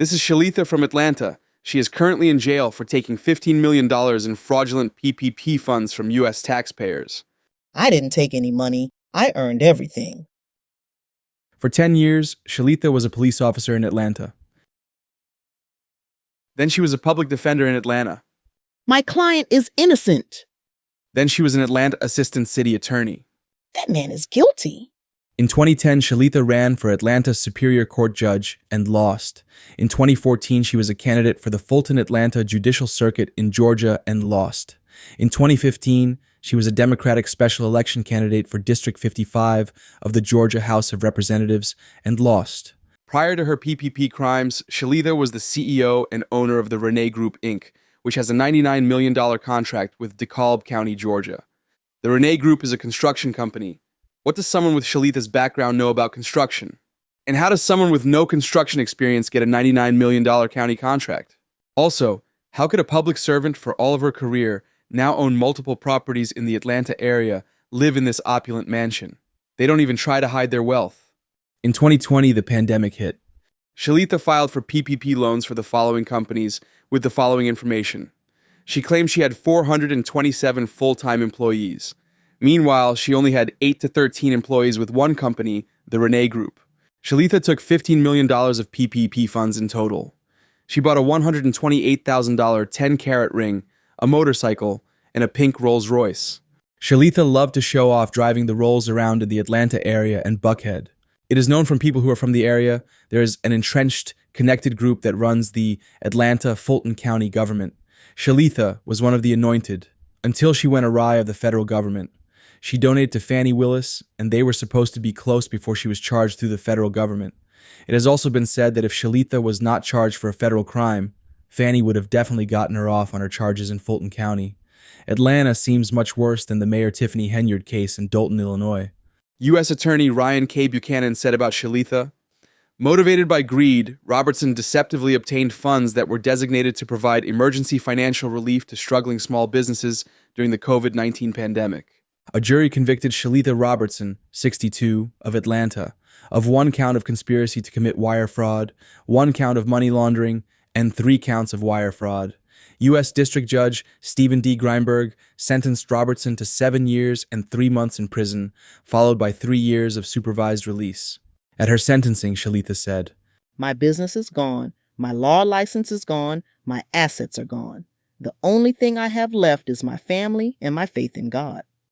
This is Shelitha from Atlanta. She is currently in jail for taking $15 million in fraudulent PPP funds from U.S. taxpayers. I didn't take any money. I earned everything. For 10 years, Shelitha was a police officer in Atlanta. Then she was a public defender in Atlanta. My client is innocent. Then she was an Atlanta assistant city attorney. That man is guilty. In 2010, Shelitha ran for Atlanta Superior Court judge and lost. In 2014, she was a candidate for the Fulton Atlanta Judicial Circuit in Georgia and lost. In 2015, she was a Democratic special election candidate for District 55 of the Georgia House of Representatives and lost. Prior to her PPP crimes, Shelitha was the CEO and owner of the Renee Group, Inc., which has a $99 million contract with DeKalb County, Georgia. The Renee Group is a construction company. What does someone with Shelitha's background know about construction? And how does someone with no construction experience get a $99 million county contract? Also, how could a public servant for all of her career now own multiple properties in the Atlanta area, live in this opulent mansion? They don't even try to hide their wealth. In 2020, the pandemic hit. Shelitha filed for PPP loans for the following companies with the following information. She claimed she had 427 full-time employees. Meanwhile, she only had 8 to 13 employees with one company, the Renee Group. Shelitha took $15 million of PPP funds in total. She bought a $128,000 10-carat ring, a motorcycle, and a pink Rolls Royce. Shelitha loved to show off driving the Rolls around in the Atlanta area and Buckhead. It is known from people who are from the area. There is an entrenched, connected group that runs the Atlanta Fulton County government. Shelitha was one of the anointed, until she went awry of the federal government. She donated to Fannie Willis, and they were supposed to be close before she was charged through the federal government. It has also been said that if Shelitha was not charged for a federal crime, Fannie would have definitely gotten her off on her charges in Fulton County. Atlanta seems much worse than the Mayor Tiffany Henyard case in Dolton, Illinois. U.S. Attorney Ryan K. Buchanan said about Shelitha, "Motivated by greed, Robertson deceptively obtained funds that were designated to provide emergency financial relief to struggling small businesses during the COVID-19 pandemic." A jury convicted Shelitha Robertson, 62, of Atlanta, of 1 count of conspiracy to commit wire fraud, 1 count of money laundering, and 3 counts of wire fraud. U.S. District Judge Stephen D. Greinberg sentenced Robertson to 7 years and 3 months in prison, followed by 3 years of supervised release. At her sentencing, Shelitha said, My business is gone. My law license is gone. My assets are gone. The only thing I have left is my family and my faith in God.